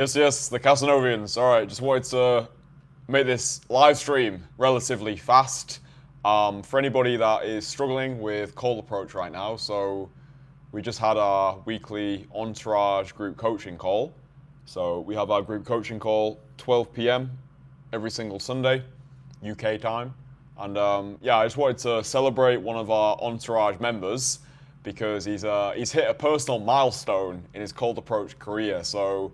Yes, the Casanovians. All right, just wanted to make this live stream relatively fast for anybody that is struggling with cold approach right now. So we just had our weekly Entourage group coaching call. So we have our group coaching call 12 p.m. every single Sunday, UK time. And yeah, I just wanted to celebrate one of our Entourage members because he's hit a personal milestone in his cold approach career. So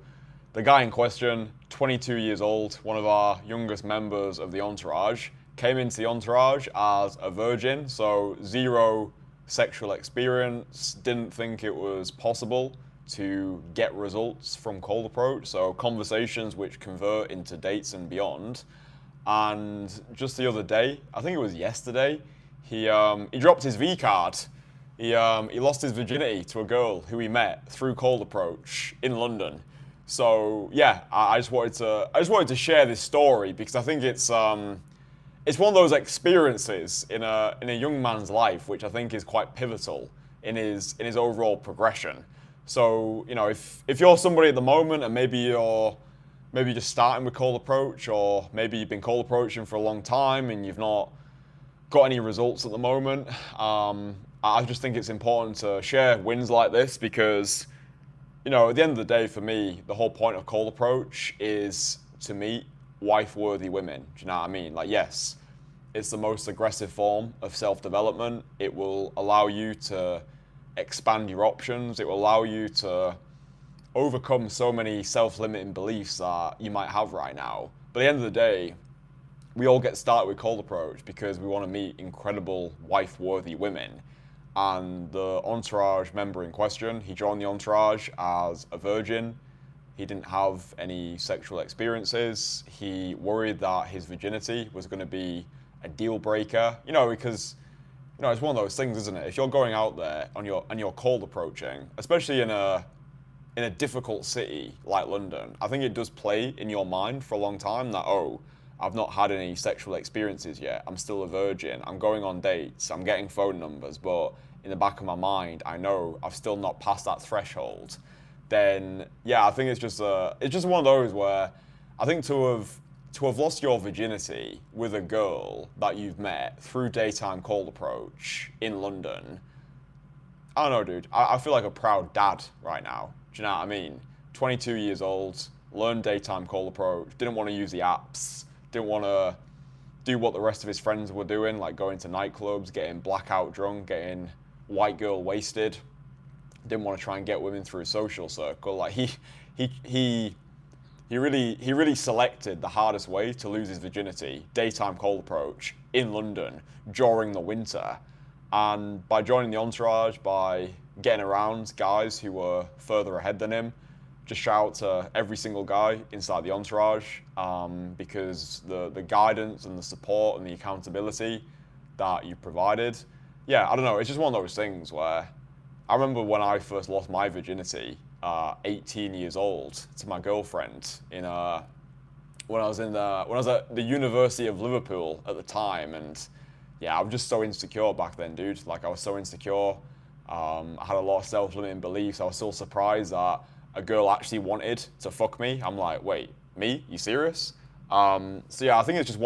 the guy in question, 22 years old, one of our youngest members of the Entourage, came into the Entourage as a virgin, so zero sexual experience, didn't think it was possible to get results from cold approach, so conversations which convert into dates and beyond. And just the other day, I think it was yesterday, he dropped his V card. He lost his virginity to a girl who he met through cold approach in London. So yeah, I just wanted to share this story because I think it's one of those experiences in a young man's life which I think is quite pivotal in his overall progression. So you know, if you're somebody at the moment and maybe you're just starting with cold approach, or maybe you've been cold approaching for a long time and you've not got any results at the moment, I just think it's important to share wins like this because, you know, at the end of the day, for me, the whole point of cold approach is to meet wife-worthy women. Do you know what I mean? Like, yes, it's the most aggressive form of self-development. It will allow you to expand your options. It will allow you to overcome so many self-limiting beliefs that you might have right now. But at the end of the day, we all get started with cold approach because we want to meet incredible wife-worthy women. And the Entourage member in question, he joined the Entourage as a virgin. He didn't have any sexual experiences. He worried that his virginity was going to be a deal breaker, you know, because, you know, it's one of those things, isn't it? If you're going out there and you're cold approaching, especially in a difficult city like London, I think it does play in your mind for a long time that, oh, I've not had any sexual experiences yet. I'm still a virgin. I'm going on dates. I'm getting phone numbers. But in the back of my mind, I know I've still not passed that threshold. Then, yeah, I think it's just one of those where I think to have lost your virginity with a girl that you've met through daytime cold approach in London, I don't know, dude. I feel like a proud dad right now. Do you know what I mean? 22 years old, learned daytime cold approach, didn't want to use the apps, didn't want to do what the rest of his friends were doing, like going to nightclubs, getting blackout drunk, getting white girl wasted. Didn't want to try and get women through a social circle. Like he really selected the hardest way to lose his virginity, daytime cold approach in London during the winter. And by joining the Entourage, by getting around guys who were further ahead than him, just shout out to every single guy inside the Entourage because the guidance and the support and the accountability that you provided, yeah, I don't know, it's just one of those things where I remember when I first lost my virginity, 18 years old, to my girlfriend when I was at the University of Liverpool at the time, and yeah, I was just so insecure back then, dude. Like I was so insecure. I had a lot of self-limiting beliefs. I was still surprised that a girl actually wanted to fuck me. I'm like, wait, me? You serious? So yeah, I think it's just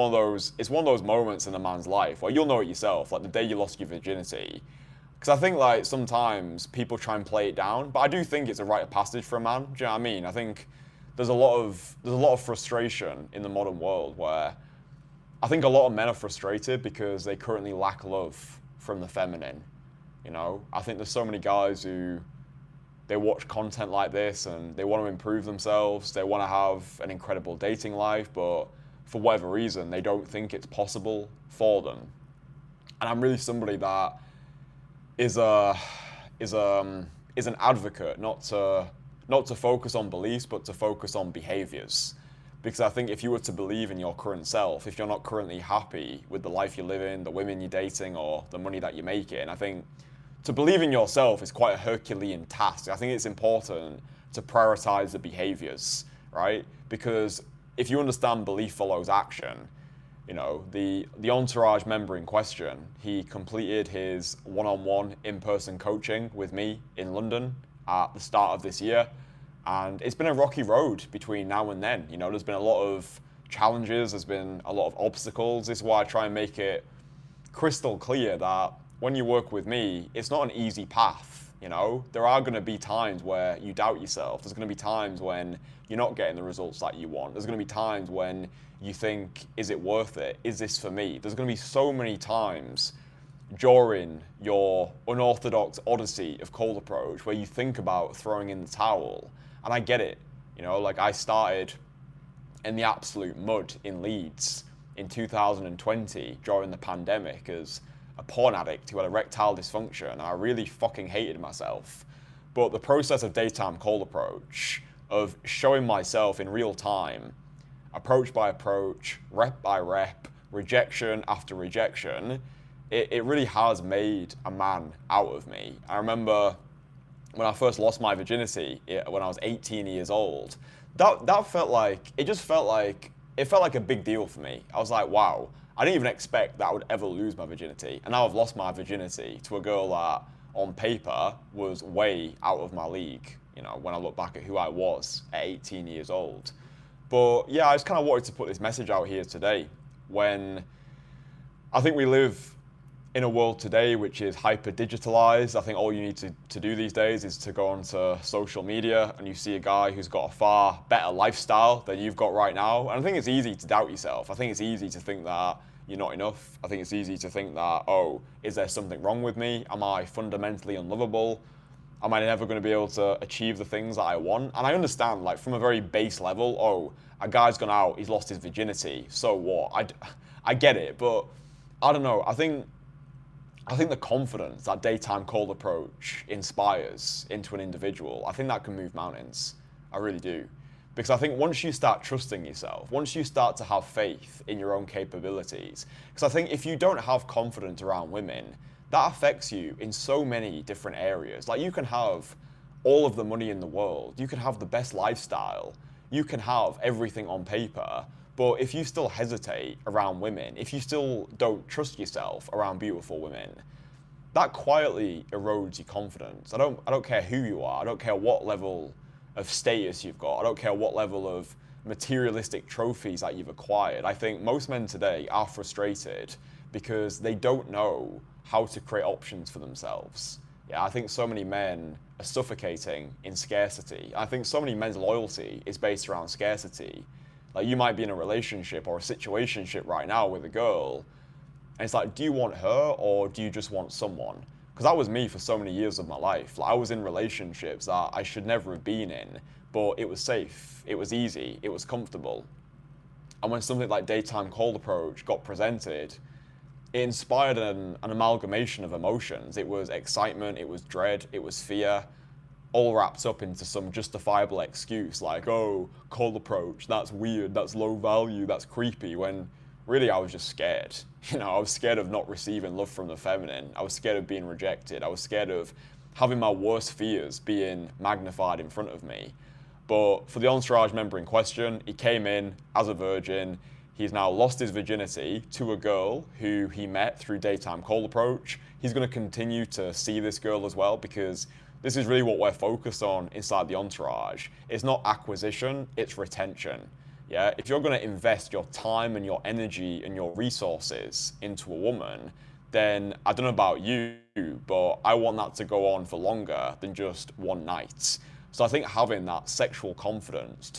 it's one of those moments in a man's life where you'll know it yourself, like the day you lost your virginity. Because I think like sometimes people try and play it down, but I do think it's a rite of passage for a man. Do you know what I mean? I think there's a lot of frustration in the modern world where I think a lot of men are frustrated because they currently lack love from the feminine. You know, I think there's so many guys who they watch content like this and they want to improve themselves. They want to have an incredible dating life, but for whatever reason, they don't think it's possible for them. And I'm really somebody that is an advocate, not to focus on beliefs, but to focus on behaviors. Because I think if you were to believe in your current self, if you're not currently happy with the life you live in, the women you're dating, or the money that you're making, I think to believe in yourself is quite a Herculean task. I think it's important to prioritize the behaviors, right? Because if you understand belief follows action, you know, the Entourage member in question, he completed his one-on-one in-person coaching with me in London at the start of this year. And it's been a rocky road between now and then. You know, there's been a lot of challenges, there's been a lot of obstacles. This is why I try and make it crystal clear that when you work with me, it's not an easy path. You know, there are going to be times where you doubt yourself. There's going to be times when you're not getting the results that you want. There's going to be times when you think, is it worth it? Is this for me? There's going to be so many times during your unorthodox odyssey of cold approach where you think about throwing in the towel. And I get it. You know, like I started in the absolute mud in Leeds in 2020 during the pandemic as a porn addict who had erectile dysfunction, and I really fucking hated myself. But the process of daytime cold approach, of showing myself in real time, approach by approach, rep by rep, rejection after rejection, it really has made a man out of me. I remember when I first lost my virginity when I was 18 years old, that felt like, it felt like a big deal for me. I was like, wow, I didn't even expect that I would ever lose my virginity. And now I've lost my virginity to a girl that on paper was way out of my league, you know, when I look back at who I was at 18 years old. But yeah, I just kind of wanted to put this message out here today when I think we live in a world today which is hyper digitalized. I think all you need to do these days is to go onto social media and you see a guy who's got a far better lifestyle than you've got right now. And I think it's easy to doubt yourself. I think it's easy to think that you're not enough. I think it's easy to think that, oh, is there something wrong with me? Am I fundamentally unlovable? Am I never going to be able to achieve the things that I want? And I understand, like, from a very base level, oh, a guy's gone out, he's lost his virginity, so what? I get it, but I don't know. I think the confidence that daytime cold approach inspires into an individual, I think that can move mountains. I really do. Because I think once you start trusting yourself, once you start to have faith in your own capabilities, because I think if you don't have confidence around women, that affects you in so many different areas. Like, you can have all of the money in the world, you can have the best lifestyle, you can have everything on paper, but if you still hesitate around women, if you still don't trust yourself around beautiful women, that quietly erodes your confidence. I don't care who you are, I don't care what level of status you've got, I don't care what level of materialistic trophies that you've acquired. I think most men today are frustrated because they don't know how to create options for themselves. Yeah, I think so many men are suffocating in scarcity. I think so many men's loyalty is based around scarcity. Like, you might be in a relationship or a situationship right now with a girl, and it's like, do you want her or do you just want someone? Because that was me for so many years of my life. Like, I was in relationships that I should never have been in, but it was safe, it was easy, it was comfortable. And when something like daytime cold approach got presented, it inspired an amalgamation of emotions. It was excitement, it was dread, it was fear, all wrapped up into some justifiable excuse like, oh, cold approach, that's weird, that's low value, that's creepy, when really I was just scared. You know, I was scared of not receiving love from the feminine. I was scared of being rejected. I was scared of having my worst fears being magnified in front of me. But for the Entourage member in question, he came in as a virgin. He's now lost his virginity to a girl who he met through daytime cold approach. He's going to continue to see this girl as well, because this is really what we're focused on inside the Entourage. It's not acquisition, it's retention. Yeah, if you're going to invest your time and your energy and your resources into a woman, then I don't know about you, but I want that to go on for longer than just one night. So I think having that sexual confidence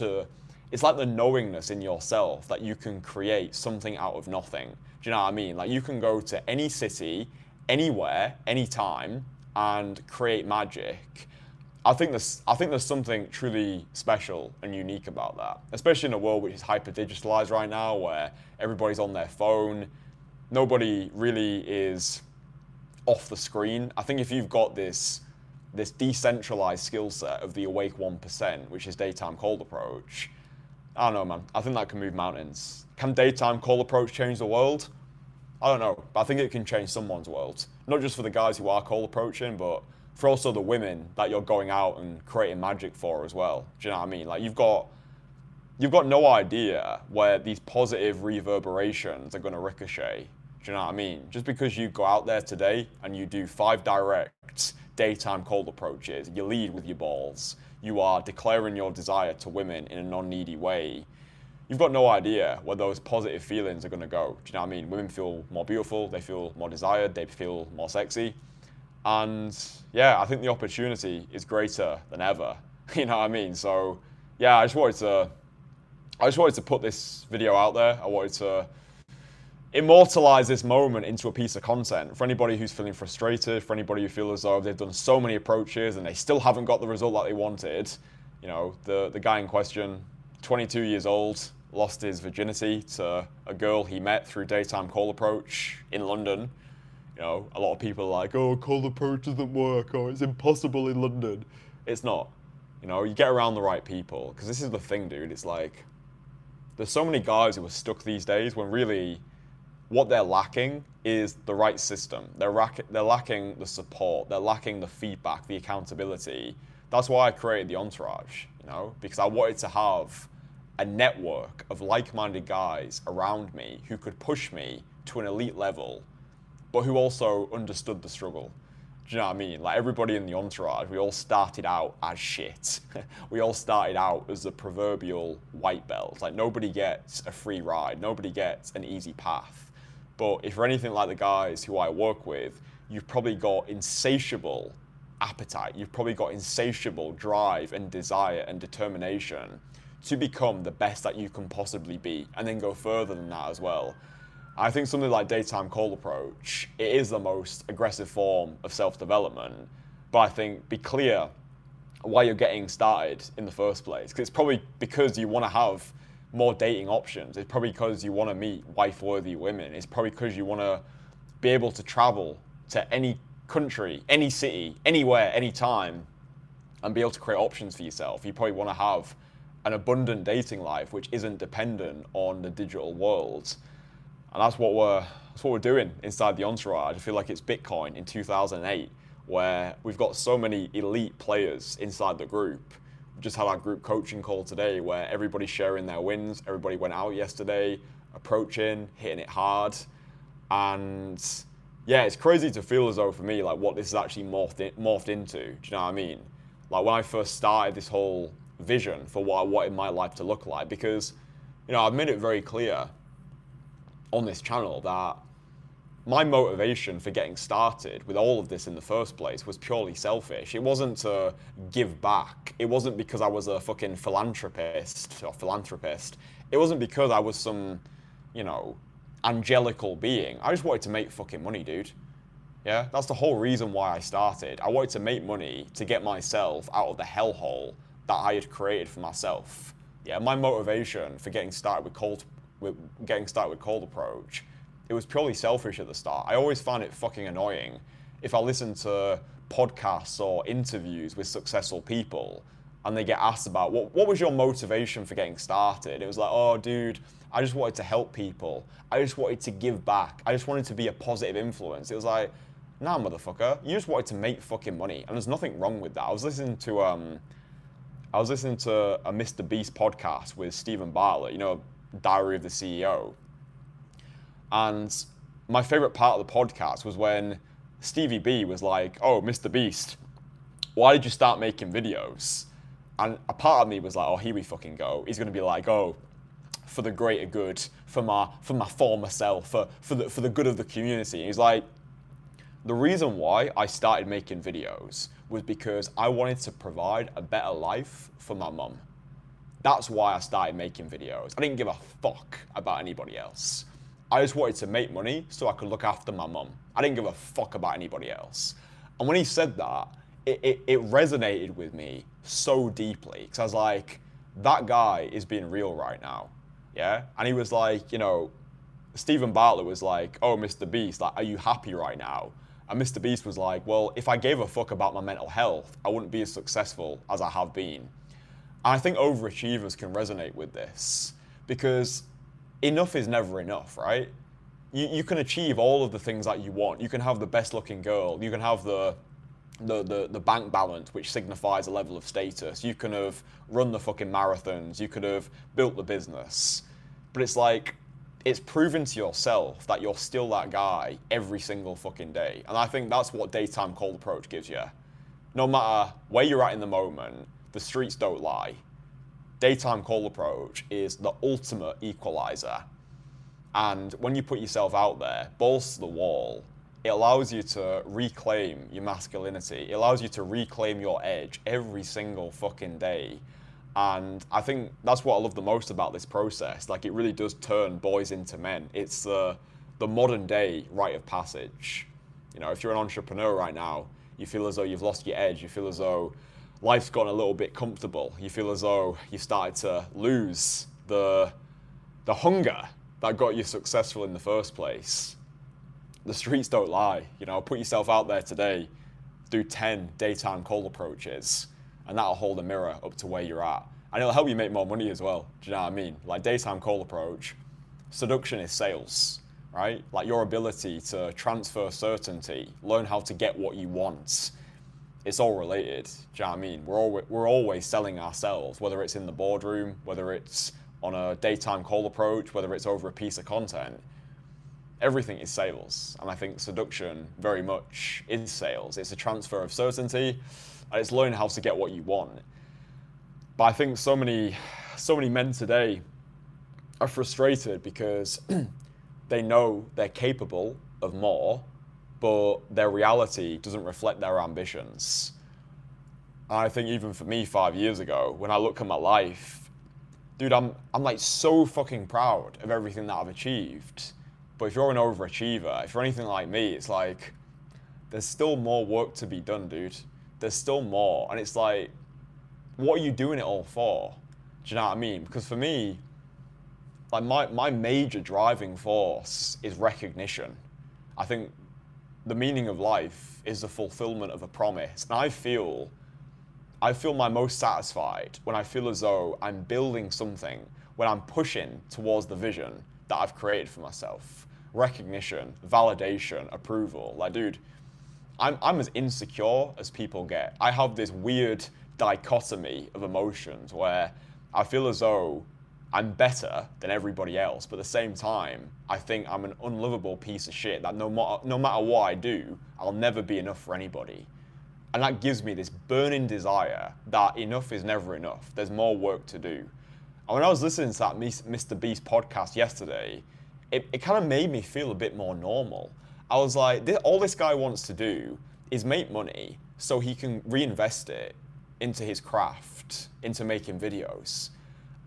it's like the knowingness in yourself that you can create something out of nothing. Do you know what I mean? Like, you can go to any city, anywhere, anytime, and create magic. I think there's something truly special and unique about that, especially in a world which is hyper digitalized right now, where everybody's on their phone, nobody really is off the screen. I think if you've got this decentralized skill set of the awake 1%, which is daytime cold approach, I don't know, man. I think that can move mountains. Can daytime cold approach change the world? I don't know, but I think it can change someone's world. Not just for the guys who are cold approaching, but for also the women that you're going out and creating magic for as well. Do you know what I mean? Like, you've got no idea where these positive reverberations are going to ricochet. Do you know what I mean? Just because you go out there today and you do 5 direct daytime cold approaches, you lead with your balls, you are declaring your desire to women in a non-needy way, you've got no idea where those positive feelings are going to go. Do you know what I mean? Women feel more beautiful, they feel more desired, they feel more sexy. And yeah, I think the opportunity is greater than ever. You know what I mean? So yeah, I just wanted to put this video out there. I wanted to immortalize this moment into a piece of content for anybody who's feeling frustrated, for anybody who feels as though they've done so many approaches and they still haven't got the result that they wanted. You know, the guy in question, 22 years old, lost his virginity to a girl he met through daytime call approach in London. You know, a lot of people are like, oh, call approach doesn't work, or it's impossible in London. It's not. You know, you get around the right people, because this is the thing, dude. It's like, there's so many guys who are stuck these days when really what they're lacking is the right system. They're lacking the support. They're lacking the feedback, the accountability. That's why I created the Entourage, you know, because I wanted to have a network of like-minded guys around me who could push me to an elite level, but who also understood the struggle. Do you know what I mean? Like, everybody in the Entourage, we all started out as shit. We all started out as the proverbial white belt. Like, nobody gets a free ride. Nobody gets an easy path. But if you're anything like the guys who I work with, you've probably got insatiable appetite. You've probably got insatiable drive and desire and determination to become the best that you can possibly be, and then go further than that as well. I think something like daytime call approach, it is the most aggressive form of self-development, but I think be clear why you're getting started in the first place. Because it's probably because you want to have more dating options. It's probably because you want to meet wife-worthy women. It's probably because you want to be able to travel to any country, any city, anywhere, anytime, and be able to create options for yourself. You probably want to have an abundant dating life which isn't dependent on the digital world. And that's what we're doing inside the Entourage. I feel like it's Bitcoin in 2008, where we've got so many elite players inside the group. We just had our group coaching call today where everybody's sharing their wins. Everybody went out yesterday, approaching, hitting it hard. And yeah, it's crazy to feel as though for me, like what this is actually morphed into. Do you know what I mean? Like when I first started this whole vision for what I wanted my life to look like, because, you know, I've made it very clear on this channel that my motivation for getting started with all of this in the first place was purely selfish. It wasn't to give back. It wasn't because I was a fucking philanthropist. It wasn't because I was some, you know, angelical being. I just wanted to make fucking money, dude. Yeah, that's the whole reason why I started. I wanted to make money to get myself out of the hellhole that I had created for myself. Yeah, my motivation for getting started with cold approach, it was purely selfish at the start. I always found it fucking annoying if I listened to podcasts or interviews with successful people and they get asked about what was your motivation for getting started? It was like, oh dude, I just wanted to help people. I just wanted to give back. I just wanted to be a positive influence. It was like, nah, motherfucker, you just wanted to make fucking money. And there's nothing wrong with that. I was listening to a Mr. Beast podcast with Stephen Bartlett, you know, Diary of the CEO. And my favorite part of the podcast was when Stevie B was like, oh, Mr. Beast, why did you start making videos? And a part of me was like, oh, here we fucking go. He's going to be like, oh, for the greater good, for my former self, for the good of the community. And he's like, the reason why I started making videos was because I wanted to provide a better life for my mum. That's why I started making videos. I didn't give a fuck about anybody else. I just wanted to make money so I could look after my mum. I didn't give a fuck about anybody else. And when he said that, it resonated with me so deeply, because I was like, that guy is being real right now. Yeah? And he was like, you know, Stephen Bartlett was like, oh, Mr. Beast, like, are you happy right now? And Mr. Beast was like, well, if I gave a fuck about my mental health, I wouldn't be as successful as I have been. And I think overachievers can resonate with this, because enough is never enough, right? You can achieve all of the things that you want. You can have the best looking girl. You can have the bank balance, which signifies a level of status. You can have run the fucking marathons. You could have built the business. But it's like, it's proven to yourself that you're still that guy every single fucking day. And I think that's what daytime cold approach gives you. No matter where you're at in the moment, the streets don't lie. Daytime call approach is the ultimate equalizer. And when you put yourself out there, balls to the wall, it allows you to reclaim your masculinity. It allows you to reclaim your edge every single fucking day. And I think that's what I love the most about this process. Like, it really does turn boys into men. It's the modern day rite of passage. You know, if you're an entrepreneur right now, you feel as though you've lost your edge. You feel as though life's gotten a little bit comfortable. You feel as though you've started to lose the hunger that got you successful in the first place. The streets don't lie. You know, put yourself out there today, do 10 daytime cold approaches, and that'll hold a mirror up to where you're at. And it'll help you make more money as well. Do you know what I mean? Like, daytime cold approach, seduction is sales, right? Like, your ability to transfer certainty, learn how to get what you want. It's all related. Do you know what I mean? We're always selling ourselves, whether it's in the boardroom, whether it's on a daytime call approach, whether it's over a piece of content. Everything is sales. And I think seduction very much is sales. It's a transfer of certainty, and it's learning how to get what you want. But I think so many men today are frustrated because they know they're capable of more, but their reality doesn't reflect their ambitions. And I think even for me 5 years ago, when I look at my life, dude, I'm like so fucking proud of everything that I've achieved. But if you're an overachiever, if you're anything like me, it's like, there's still more work to be done, dude. There's still more. And it's like, what are you doing it all for? Do you know what I mean? Because for me, like my major driving force is recognition. I think the meaning of life is the fulfillment of a promise. And I feel my most satisfied when I feel as though I'm building something, when I'm pushing towards the vision that I've created for myself. Recognition, validation, approval. Like, dude, I'm as insecure as people get. I have this weird dichotomy of emotions where I feel as though I'm better than everybody else, but at the same time, I think I'm an unlovable piece of shit that no matter what I do, I'll never be enough for anybody. And that gives me this burning desire that enough is never enough. There's more work to do. And when I was listening to that Mr. Beast podcast yesterday, it kind of made me feel a bit more normal. I was like, all this guy wants to do is make money so he can reinvest it into his craft, into making videos.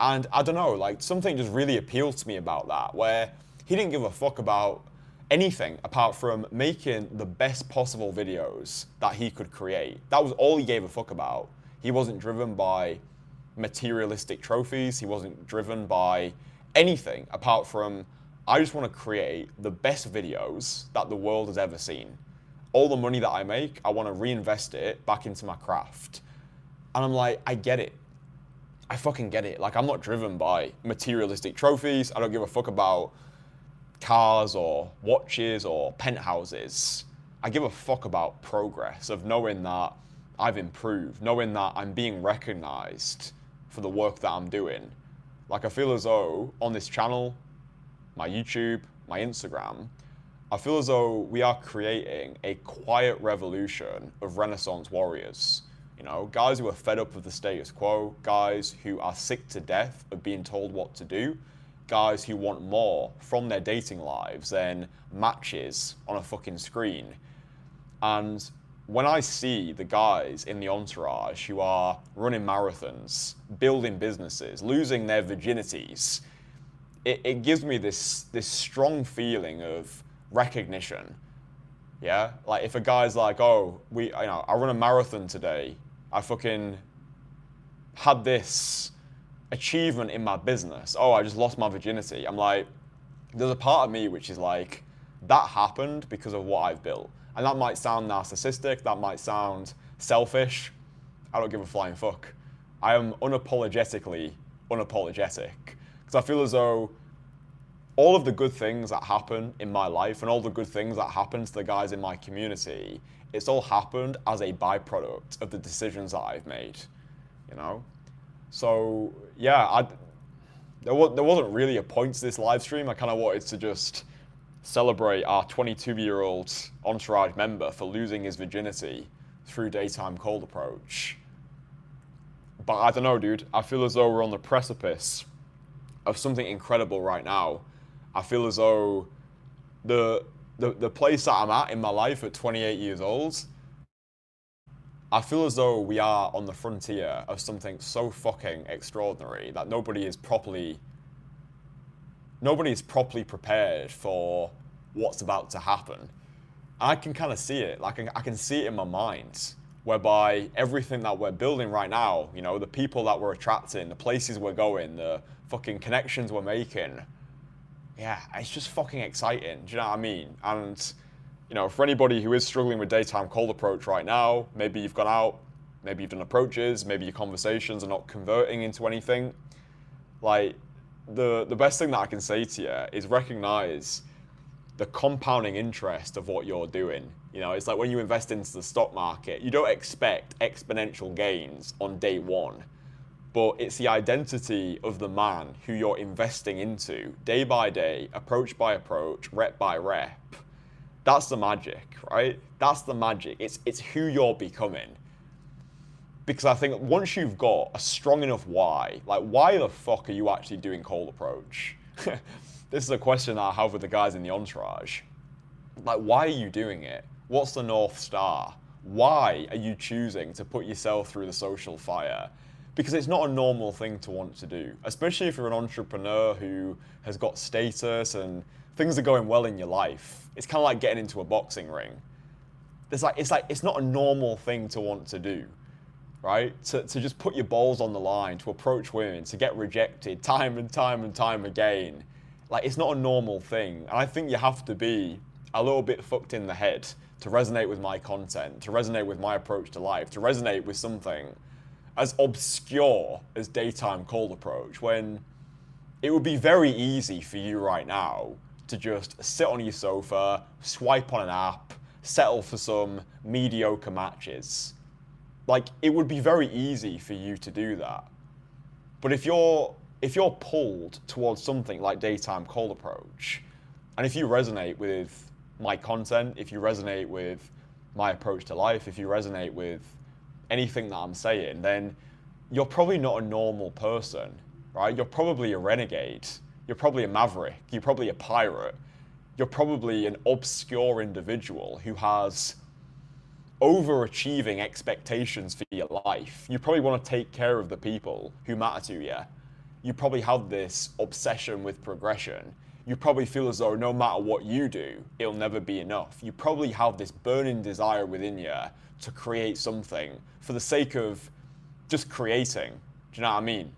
And I don't know, like, something just really appealed to me about that, where he didn't give a fuck about anything apart from making the best possible videos that he could create. That was all he gave a fuck about. He wasn't driven by materialistic trophies. He wasn't driven by anything apart from, I just want to create the best videos that the world has ever seen. All the money that I make, I want to reinvest it back into my craft. And I'm like, I get it. I fucking get it. Like, I'm not driven by materialistic trophies. I don't give a fuck about cars or watches or penthouses. I give a fuck about progress, of knowing that I've improved, knowing that I'm being recognized for the work that I'm doing. Like, I feel as though on this channel, my YouTube, my Instagram, I feel as though we are creating a quiet revolution of Renaissance warriors. You know, guys who are fed up with the status quo, guys who are sick to death of being told what to do, guys who want more from their dating lives than matches on a fucking screen. And when I see the guys in the entourage who are running marathons, building businesses, losing their virginities, it gives me this strong feeling of recognition. Yeah, like if a guy's like, oh, I run a marathon today. I fucking had this achievement in my business. Oh, I just lost my virginity. I'm like, there's a part of me which is like, that happened because of what I've built. And that might sound narcissistic. That might sound selfish. I don't give a flying fuck. I am unapologetically unapologetic. Because I feel as though all of the good things that happen in my life and all the good things that happen to the guys in my community, it's all happened as a byproduct of the decisions that I've made, you know? So, yeah, there wasn't really a point to this live stream. I kind of wanted to just celebrate our 22-year-old entourage member for losing his virginity through daytime cold approach. But I don't know, dude. I feel as though we're on the precipice of something incredible right now. I feel as though the place that I'm at in my life at 28 years old, I feel as though we are on the frontier of something so fucking extraordinary that nobody is properly prepared for what's about to happen. I can kind of see it. Like I can see it in my mind, whereby everything that we're building right now, you know, the people that we're attracting, the places we're going, the fucking connections we're making, yeah, it's just fucking exciting. Do you know what I mean? And, you know, for anybody who is struggling with daytime cold approach right now, maybe you've gone out, maybe you've done approaches, maybe your conversations are not converting into anything. Like, the best thing that I can say to you is recognize the compounding interest of what you're doing. You know, it's like when you invest into the stock market, you don't expect exponential gains on day one, but it's the identity of the man who you're investing into day by day, approach by approach, rep by rep. That's the magic, right? That's the magic. It's who you're becoming. Because I think once you've got a strong enough why, like why the fuck are you actually doing cold approach? This is a question that I have with the guys in the entourage. Like, why are you doing it? What's the North Star? Why are you choosing to put yourself through the social fire? Because it's not a normal thing to want to do, especially if you're an entrepreneur who has got status and things are going well in your life. It's kind of like getting into a boxing ring. It's not a normal thing to want to do, right? To just put your balls on the line, to approach women, to get rejected time and time and time again. Like, it's not a normal thing. And I think you have to be a little bit fucked in the head to resonate with my content, to resonate with my approach to life, to resonate with something as obscure as daytime cold approach, when it would be very easy for you right now to just sit on your sofa, swipe on an app, settle for some mediocre matches. Like, it would be very easy for you to do that. But if you're pulled towards something like daytime cold approach, and if you resonate with my content, if you resonate with my approach to life, if you resonate with anything that I'm saying, then you're probably not a normal person, right? You're probably a renegade. You're probably a maverick. You're probably a pirate. You're probably an obscure individual who has overachieving expectations for your life. You probably want to take care of the people who matter to you. You probably have this obsession with progression. You probably feel as though no matter what you do, it'll never be enough. You probably have this burning desire within you to create something for the sake of just creating. Do you know what I mean?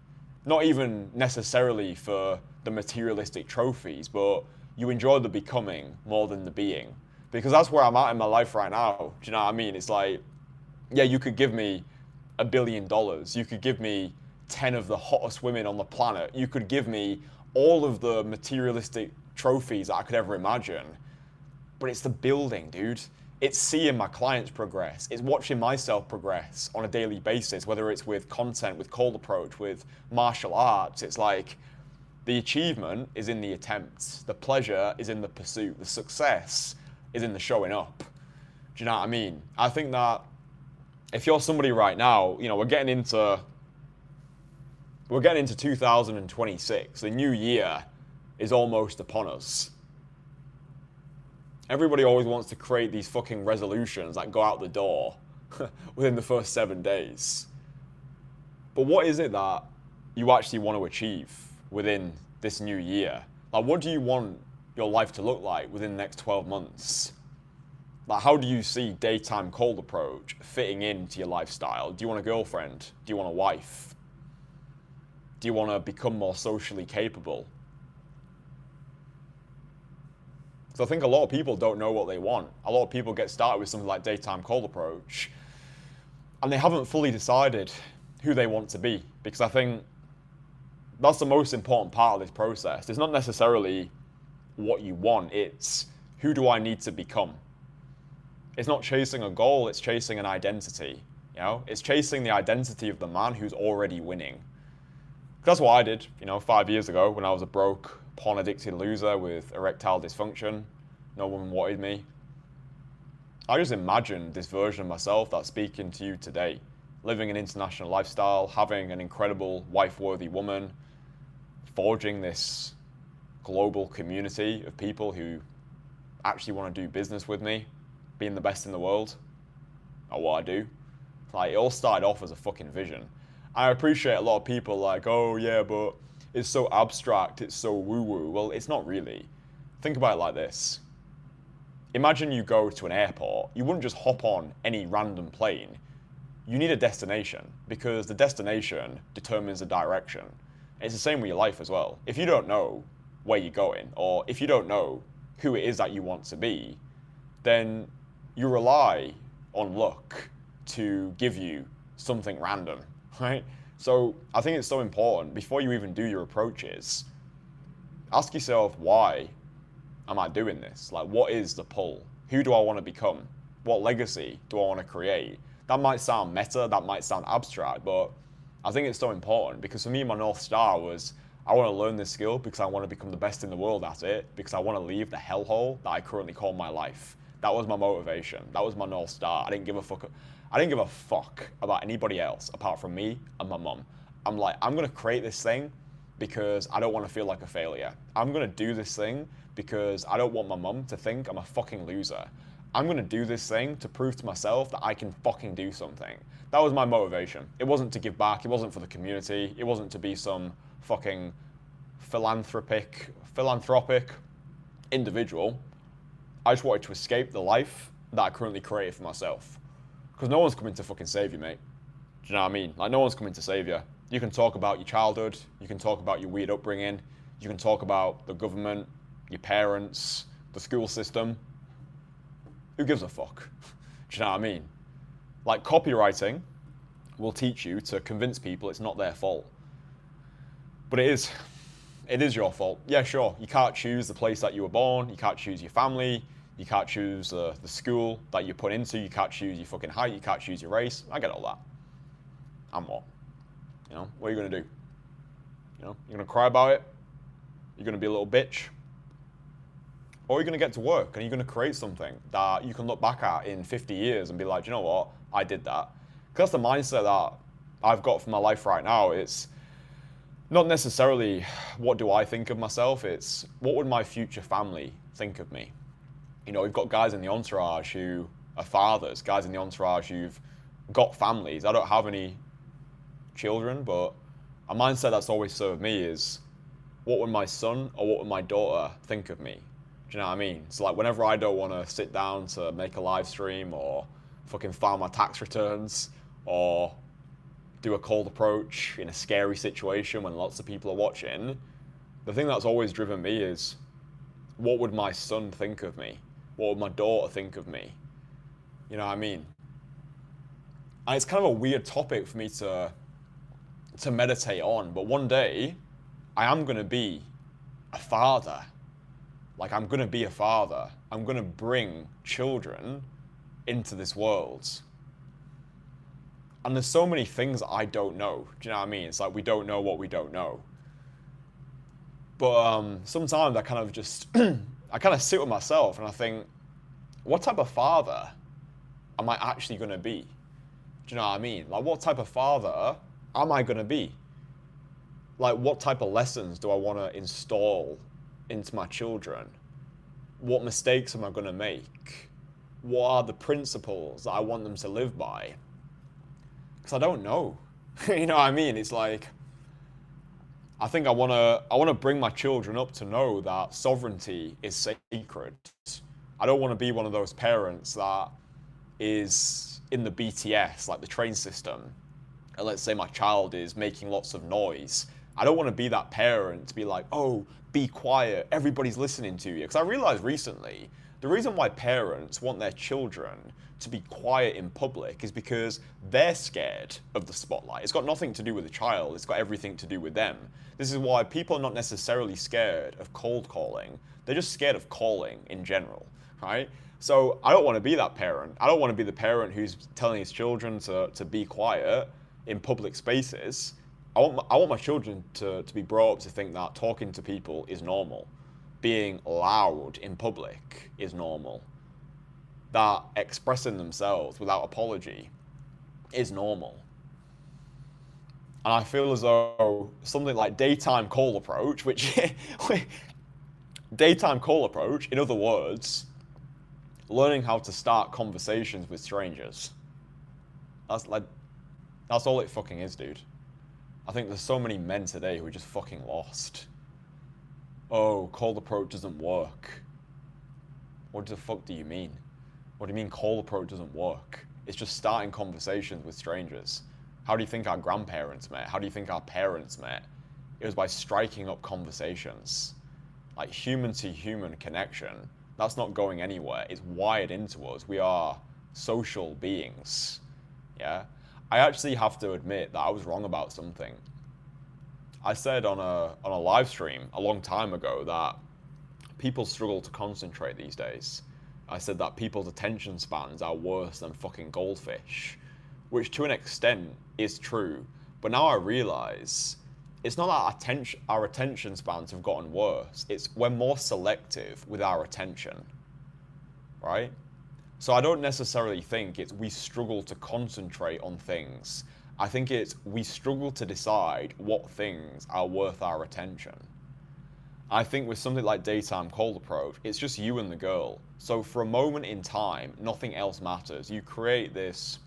Not even necessarily for the materialistic trophies, but you enjoy the becoming more than the being. Because that's where I'm at in my life right now. Do you know what I mean? It's like, yeah, you could give me $1 billion. You could give me 10 of the hottest women on the planet. You could give me all of the materialistic trophies that I could ever imagine. But it's the building, dude. It's seeing my clients progress. It's watching myself progress on a daily basis, whether it's with content, with cold approach, with martial arts. It's like the achievement is in the attempts. The pleasure is in the pursuit. The success is in the showing up. Do you know what I mean? I think that if you're somebody right now, you know, we're getting into 2026. The new year is almost upon us. Everybody always wants to create these fucking resolutions that go out the door within the first 7 days. But what is it that you actually want to achieve within this new year? Like, what do you want your life to look like within the next 12 months? Like, how do you see daytime cold approach fitting into your lifestyle? Do you want a girlfriend? Do you want a wife? Do you want to become more socially capable? Because I think a lot of people don't know what they want. A lot of people get started with something like daytime cold approach, and they haven't fully decided who they want to be. Because I think that's the most important part of this process. It's not necessarily what you want, it's who do I need to become? It's not chasing a goal, it's chasing an identity. You know, it's chasing the identity of the man who's already winning. That's what I did, 5 years ago when I was a broke, porn-addicted loser with erectile dysfunction. No woman wanted me. I just imagined this version of myself that's speaking to you today. living an international lifestyle, having an incredible wife-worthy woman, forging this global community of people who actually want to do business with me, being the best in the world at what I do. Like, it all started off as a fucking vision. I appreciate a lot of people like, oh yeah, but it's so abstract, it's so woo-woo. Well, it's not really. Think about it like this. Imagine you go to an airport. You wouldn't just hop on any random plane. You need a destination, because the destination determines the direction. It's the same with your life as well. If you don't know where you're going, or if you don't know who it is that you want to be, then you rely on luck to give you something random, right? So I think it's so important, before you even do your approaches, ask yourself, why am I doing this? Like, what is the pull? Who do I want to become? What legacy do I want to create? That might sound meta, that might sound abstract, but I think it's so important, because for me, my North Star was, I want to learn this skill because I want to become the best in the world at it, because I want to leave the hellhole that I currently call my life. That was my motivation. That was my North Star. I didn't give a fuck about anybody else apart from me and my mum. I'm like, I'm going to create this thing because I don't want to feel like a failure. I'm going to do this thing because I don't want my mum to think I'm a fucking loser. I'm going to do this thing to prove to myself that I can fucking do something. That was my motivation. It wasn't to give back. It wasn't for the community. It wasn't to be some fucking philanthropic individual. I just wanted to escape the life that I currently created for myself. Because no one's coming to fucking save you, mate. Do you know what I mean? Like, no one's coming to save you. You can talk about your childhood. You can talk about your weird upbringing. You can talk about the government, your parents, the school system. Who gives a fuck? Do you know what I mean? Like, copywriting will teach you to convince people it's not their fault. But it is. It is your fault. Yeah, sure. You can't choose the place that you were born. You can't choose your family. You can't choose the school that you're put into. You can't choose your fucking height. You can't choose your race. I get all that. And what? You know, what are you going to do? You know, you're going to cry about it? You're going to be a little bitch? Or you're going to get to work and you're going to create something that you can look back at in 50 years and be like, you know what? I did that. Because that's the mindset that I've got for my life right now. It's not necessarily what do I think of myself. It's what would my future family think of me? You know, we've got guys in the entourage who are fathers, guys in the entourage who've got families. I don't have any children, but a mindset that's always served me is, what would my son or what would my daughter think of me? Do you know what I mean? So like, whenever I don't want to sit down to make a live stream or fucking file my tax returns or do a cold approach in a scary situation when lots of people are watching, the thing that's always driven me is, what would my son think of me? What would my daughter think of me? You know what I mean? And it's kind of a weird topic for me to meditate on, but one day I am going to be a father. Like, I'm going to be a father. I'm going to bring children into this world. And there's so many things I don't know. Do you know what I mean? It's like, we don't know what we don't know. But sometimes I kind of just, I kind of sit with myself and I think, what type of father am I actually going to be? Do you know what I mean? Like, what type of father am I going to be? Like, what type of lessons do I want to install into my children? What mistakes am I going to make? What are the principles that I want them to live by? Because I don't know. You know what I mean? It's like, I think I want to bring my children up to know that sovereignty is sacred. I don't want to be one of those parents that is in the BTS, like the train system, and let's say my child is making lots of noise. I don't want to be that parent to be like, oh, be quiet, everybody's listening to you. Because I realized recently, the reason why parents want their children to be quiet in public is because they're scared of the spotlight. It's got nothing to do with the child, it's got everything to do with them. This is why people are not necessarily scared of cold calling, they're just scared of calling in general, right? So I don't want to be that parent. I don't want to be the parent who's telling his children to be quiet in public spaces. I want my children to be brought up to think that talking to people is normal. Being loud in public is normal. That expressing themselves without apology is normal. And I feel as though something like daytime call approach, which daytime call approach, in other words, learning how to start conversations with strangers. That's like, that's all it fucking is, dude. I think there's so many men today who are just fucking lost. Oh, cold approach doesn't work. What the fuck do you mean? What do you mean cold approach doesn't work? It's just starting conversations with strangers. How do you think our grandparents met? How do you think our parents met? It was by striking up conversations. Like human to human connection. That's not going anywhere. It's wired into us. We are social beings. Yeah? I actually have to admit that I was wrong about something. I said on a live stream a long time ago that people struggle to concentrate these days. I said that people's attention spans are worse than fucking goldfish, which to an extent is true. But now I realize it's not that our attention spans have gotten worse. It's we're more selective with our attention, right? So I don't necessarily think it's we struggle to concentrate on things. I think it's we struggle to decide what things are worth our attention. I think with something like daytime cold approach, it's just you and the girl. So for a moment in time, nothing else matters. You create this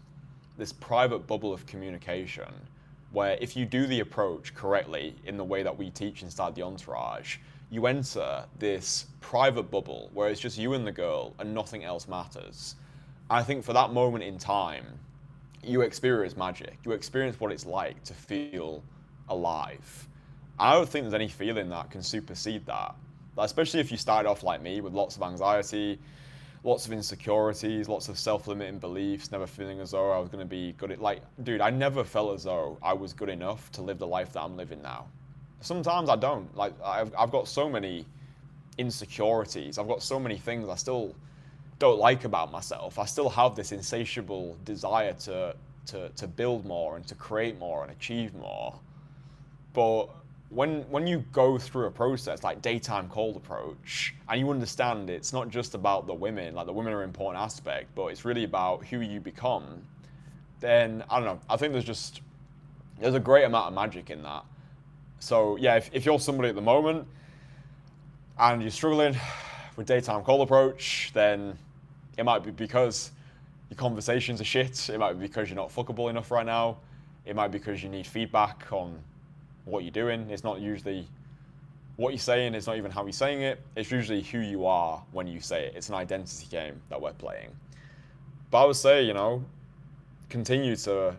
private bubble of communication where if you do the approach correctly in the way that we teach inside the Entourage, you enter this private bubble where it's just you and the girl and nothing else matters. I think for that moment in time, you experience magic. You experience what it's like to feel alive. I don't think there's any feeling that can supersede that. Especially if you started off like me with lots of anxiety, lots of insecurities, lots of self-limiting beliefs, never feeling as though I was going to be good at, like, dude, I never felt as though I was good enough to live the life that I'm living now. Sometimes I don't. Like, I've got so many insecurities. I've got so many things I still don't like about myself. I still have this insatiable desire to build more and to create more and achieve more. But when you go through a process like daytime cold approach and you understand it's not just about the women, like the women are an important aspect, but it's really about who you become, then I don't know. I think there's a great amount of magic in that. So yeah, if you're somebody at the moment and you're struggling with daytime cold approach, then it might be because your conversations are shit. It might be because you're not fuckable enough right now. It might be because you need feedback on what you're doing. It's not usually what you're saying. It's not even how you're saying it. It's usually who you are when you say it. It's an identity game that we're playing. But I would say, you know, continue to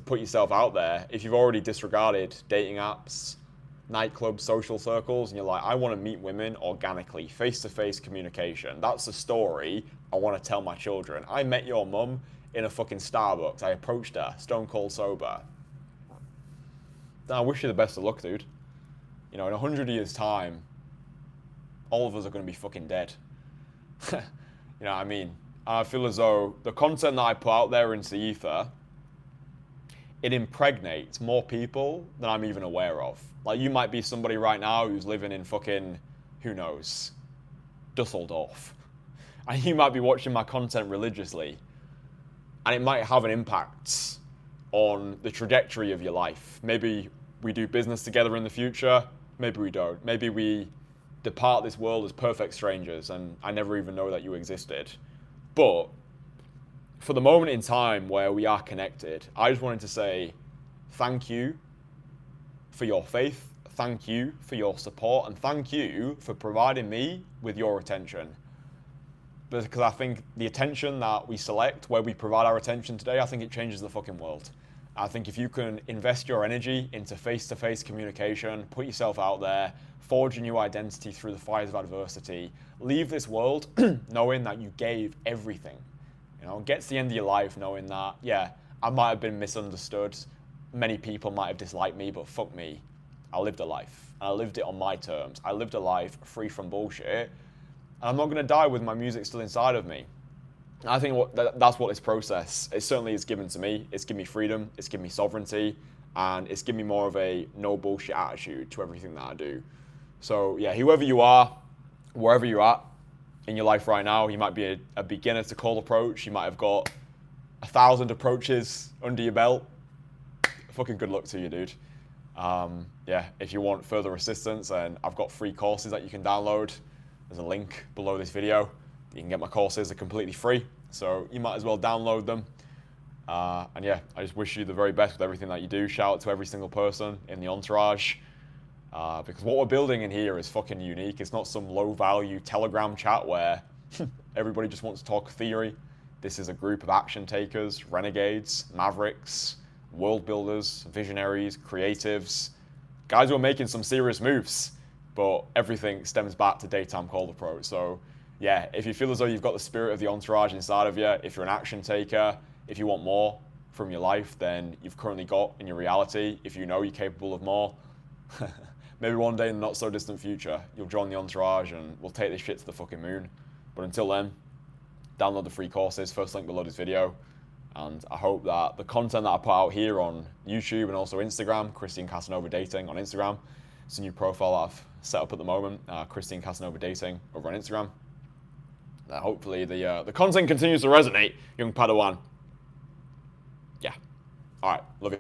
put yourself out there. If you've already disregarded dating apps, nightclubs, social circles, and you're like, I want to meet women organically, face-to-face communication. That's the story I want to tell my children. I met your mum in a fucking Starbucks. I approached her, stone cold sober. I wish you the best of luck, dude. You know, in 100 years' time, all of us are going to be fucking dead. You know what I mean? I feel as though the content that I put out there into the ether, it impregnates more people than I'm even aware of. Like, you might be somebody right now who's living in fucking, who knows, Dusseldorf. And you might be watching my content religiously. And it might have an impact on the trajectory of your life. Maybe we do business together in the future. Maybe we don't. Maybe we depart this world as perfect strangers and I never even know that you existed. But for the moment in time where we are connected, I just wanted to say thank you for your faith, thank you for your support, and thank you for providing me with your attention. Because I think the attention that we select, where we provide our attention today, I think it changes the fucking world. I think if you can invest your energy into face-to-face communication, put yourself out there, forge a new identity through the fires of adversity, leave this world knowing that you gave everything. You know, get to the end of your life knowing that, yeah, I might have been misunderstood. Many people might have disliked me, but fuck me. I lived a life. And I lived it on my terms. I lived a life free from bullshit. And I'm not going to die with my music still inside of me. And I think that's what this process, it certainly has given to me. It's given me freedom. It's given me sovereignty. And it's given me more of a no bullshit attitude to everything that I do. So yeah, whoever you are, wherever you're at in your life right now, you might be a beginner to cold approach. You might have got 1,000 approaches under your belt. Fucking good luck to you, dude. Yeah, if you want further assistance, and I've got free courses that you can download. There's a link below this video. You can get my courses, they're completely free, so you might as well download them. And yeah, I just wish you the very best with everything that you do. Shout out to every single person in the entourage. Because what we're building in here is fucking unique. It's not some low-value Telegram chat where everybody just wants to talk theory. This is a group of action takers, renegades, mavericks, world builders, visionaries, creatives, guys who are making some serious moves. But everything stems back to Daytime Cold Approach. So yeah, if you feel as though you've got the spirit of the entourage inside of you, if you're an action taker, if you want more from your life than you've currently got in your reality, if you know you're capable of more, maybe one day in the not so distant future, you'll join the entourage and we'll take this shit to the fucking moon. But until then, download the free courses, first link below this video. And I hope that the content that I put out here on YouTube and also Instagram, Christian Casanova Dating on Instagram, it's a new profile that I've set up at the moment, Christian Casanova Dating over on Instagram. Hopefully the content continues to resonate, young Padawan. Yeah. All right. Love you.